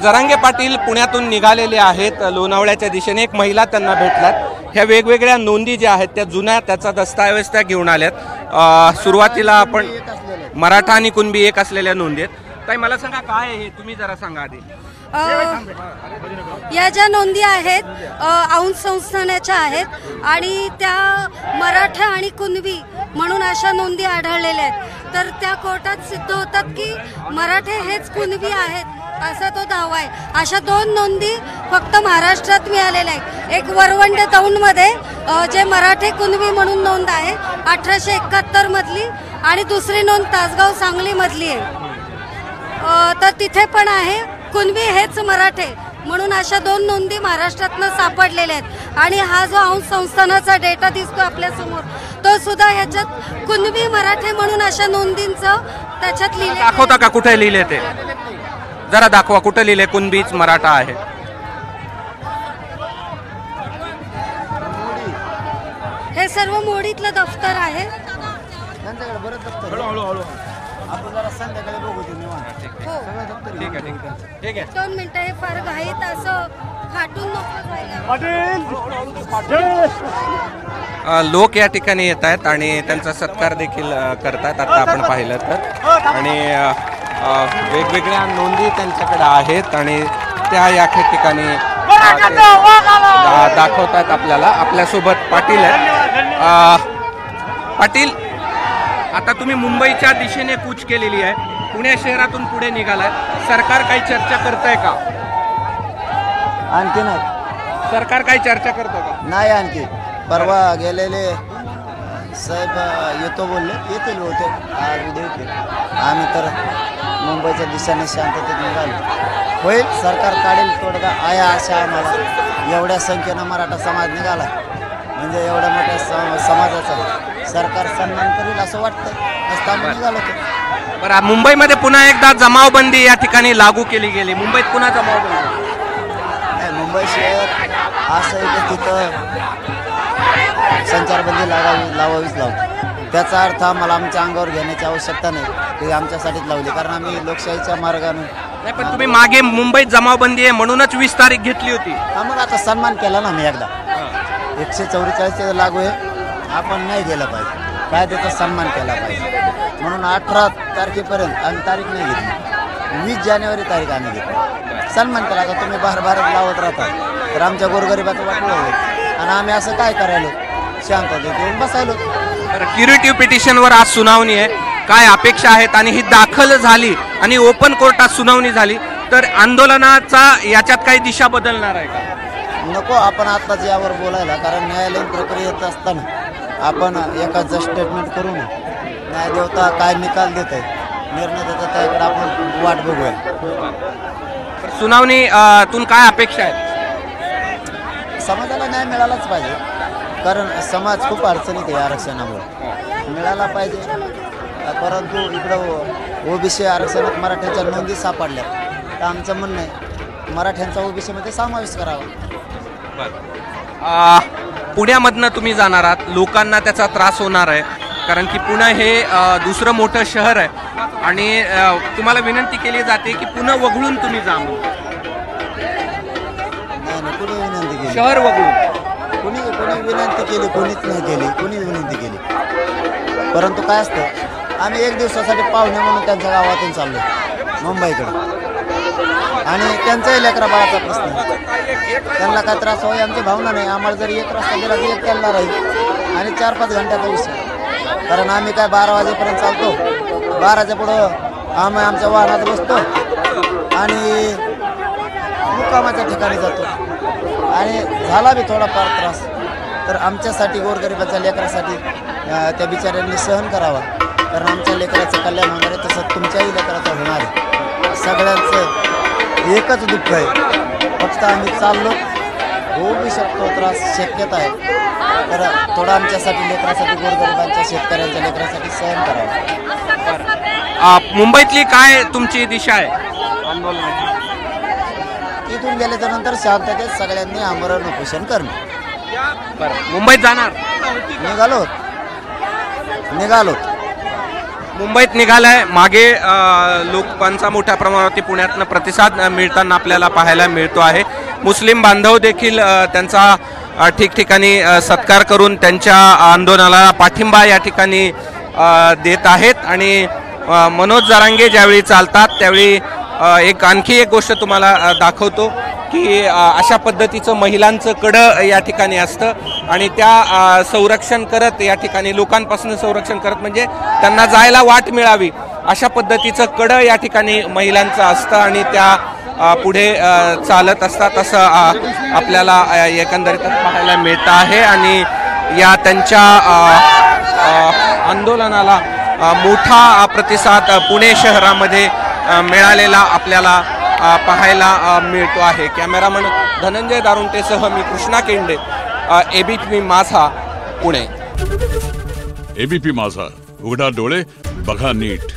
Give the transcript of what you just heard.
जरांगे पाटील पुण्यातून निघालेले आहेत लोणावळ्याच्या दिशेने। एक महिला त्यांना भेटल्यात। ह्या वेगवेगळ्या नोंदी ज्या आहेत त्या जुन्या त्याचा दस्तावेज त्या घेऊन आल्यात। सुरुवातीला आपण मराठा आणि कुणबी एक असलेल्या नोंदी आहेत। ताई मला सांगा काय आहे हे, तुम्ही जरा सांगा आधी। या ज्या नोंदी आहेत औंध संस्थानाच्या आहेत आणि त्या मराठा आणि कुणबी म्हणून अशा नोंदी आढळलेल्या आहेत। तर त्या कोर्टात सिद्ध होतात की मराठे हेच कुणबी आहेत असा तो दावा आहे। अशा दोन नोंदी फक्त महाराष्ट्रात मिळालेल्या आहेत। एक वरवंडे दौंडमध्ये जे मराठे कुणबी म्हणून नोंद आहे 1871 मधली आणि दुसरी नोंद तासगाव सांगली मधली आहे। तर तिथे पण आहे कुणबी हेच मराठे म्हणून अशा दोन नोंदी महाराष्ट्रातनं सापडलेल्या आहेत। आणि हा जो औंध संस्थानाचा डेटा दिसतो आपल्या समोर तो सुद्धा याच्यात कुणबी मराठे म्हणून अशा नोंदींचं त्याच्यात लिहिले। दाखवता का कुठे लिहिले ते जरा दाखवा, कुठे लिहिले कुणबीच मराठा आहे? हे सर्व मोडीतलं दफ्तर आहे। दोन मिनिटं, हे फार घाईत असं फाटून नको जायला। लोक या ठिकाणी येत आहेत आणि त्यांचा सत्कार देखील करतात आता आपण पाहिलं तर। आणि वेगवेगळ्या नोंदी त्यांच्याकडे आहेत आणि त्या या ठिकाणी दाखवतात आपल्याला। आपल्यासोबत पाटील आहेत। पाटील, आता तुम्ही मुंबईच्या दिशेने कूच केलेली आहे, पुणे शहरातून पुढे निघालाय, सरकार काही चर्चा करतंय का? आणखी नाही। सरकार काही चर्चा करतं का? नाही आणखी। परवा गेलेले साहेब येतो बोलले, येतील होते आज उद्या येतील। आम्ही तर मुंबईच्या दिशेने शांततेत निघालो। होईल, सरकार काढेल तोडगा आहे आशा आम्हाला। एवढ्या संख्येनं मराठा समाज निघाला म्हणजे एवढ्या मोठ्या समाजाचा सरकार सन्मान करेल असं वाटतंय। असताना निघालो तर बरं। मुंबईमध्ये पुन्हा एकदा जमावबंदी या ठिकाणी लागू केली गेली, मुंबईत पुन्हा जमावबंदी नाही। मुंबई शहर असं आहे की तिथं संचारबंदी लावावीच लागते। त्याचा अर्थ आम्हाला आमच्या अंगावर घेण्याची आवश्यकता नाही, ती आमच्यासाठीच लावली कारण आम्ही लोकशाहीच्या मार्गाने। नाही पण तुम्ही मागे मुंबईत जमावबंदी आहे म्हणूनच 20 तारीख घेतली होती। हा मग आता सन्मान केला ना मी एकदा। 144 लागू आहे, आपण नाही गेलं पाहिजे, कायद्याचा सन्मान केला पाहिजे म्हणून 18 तारखेपर्यंत आम्ही तारीख नाही घेतली। 20 जानेवारी तारीख आम्ही घेतली, सन्मान केला। आता तुम्ही भारत लावत राहता तर आमच्या गोरगरिबाचं वाटलं होईल आणि आम्ही असं काय करायलो, शांततेत येऊन बसायलो। क्युरेटिव्ह पिटिशनवर आज सुनावणी आहे, काय अपेक्षा आहेत? आणि ही दाखल झाली आणि ओपन कोर्टात सुनावणी झाली तर आंदोलनाचा याच्यात काही दिशा बदलणार आहे का? नको आपण आत्ताच यावर बोलायला, कारण न्यायालयीन प्रक्रियेत असताना आपण एकाच स्टेटमेंट करू नये। न्यायदेवता काय निकाल देत आहे, निर्णय देतात त्याकडे आपण वाट बघूया। सुनावणीतून काय अपेक्षा आहेत? समाजाला न्याय मिळालाच पाहिजे, कारण समाज खूप अडचणीत आहे आरक्षणामुळे, मिळाला पाहिजे। परंतु इकडं ओबीसी आरक्षणात मराठ्यांच्या नोंदी सापडल्या तर आमचं म्हणणं आहे मराठ्यांचा ओबीसीमध्ये समावेश करावा। पुण्यामधनं तुम्ही जाणार आहात, लोकांना त्याचा त्रास होणार आहे कारण की पुणे हे दुसरं मोठं शहर आहे आणि तुम्हाला विनंती केली जाते की पुणे वगळून तुम्ही जा। नाही कुणी विनंती केली? शहर वगळून कुणी विनंती केली? कोणीच नाही केली, कुणी विनंती केली। परंतु काय असतं, आम्ही एक दिवसासाठी पाहुणे म्हणून त्यांच्या गावातून चाललो मुंबईकडे आणि त्यांचाही लेकरा बाळाचा प्रश्न, त्यांना काय त्रास होईल आमची भावना नाही। आम्हाला जर एक रस्ता दिला तर एक त्यांना राहील आणि 4-5 घंट्याचा विषय, कारण आम्ही काय 12 वाजेपर्यंत चालतो, 12च्या पुढं आम्ही आमच्या वाहनात बसतो आणि मुक्कामाच्या ठिकाणी जातो आणि झाला बी थोडाफार त्रास तर आमच्यासाठी गोरगरिबाच्या लेकरासाठी त्या बिचाऱ्यांनी सहन करावा, कारण आमच्या लेकराचं कल्याण होणार आहे तसं तुमच्याही लेकराचं होणार आहे। सगळ्यांचं एकच दुःख आहे, फक्त आम्ही चाललो, होऊ बी शकतो त्रास, शक्यता आहे, तर थोडं आमच्यासाठी लेकरासाठी गोरगरिबांच्या शेतकऱ्यांच्या लेकरासाठी सहन करावं। मुंबईतली काय तुमची दिशा आहे आंदोलनाची? इथून गेल्याच्या नंतर शांततेत सगळ्यांनी आमरण उपोषण करणे। मुंबईत जाणार? निघालो। मुंबईत निघालाय मागे लोकांचा मोठ्या प्रमाणावरती पुण्यातनं प्रतिसाद मिळताना आपल्याला पाहायला मिळतो आहे. मुस्लिम बांधव देखील त्यांचा ठिकठिकाणी सत्कार करून त्यांच्या आंदोलनाला पाठिंबा या ठिकाणी देत आहेत. आणि मनोज जरांगे ज्यावेळी चालतात त्यावेळी आणखी एक गोष्ट तुम्हाला दाखवतो की अशा पद्धतीचं महिलांचं कडं या ठिकाणी असतं आणि त्या संरक्षण करत या ठिकाणी लोकांपासून संरक्षण करत म्हणजे त्यांना जायला वाट मिळावी अशा पद्धतीचं कडं या ठिकाणी महिलांचं असतं आणि त्या पुढे चालत असतात असं आपल्याला एकंदरीतच पाहायला मिळतं आहे. आणि या त्यांच्या आंदोलनाला मोठा प्रतिसाद पुणे शहरामध्ये मिळालेला आपल्याला पाहायला मिळतो आहे. कॅमेरामन धनंजय दारुंटेसह मी कृष्णा केंडे, एबीपी माझा, पुणे. एबीपी माझा, उघडा डोळे बघा नीट.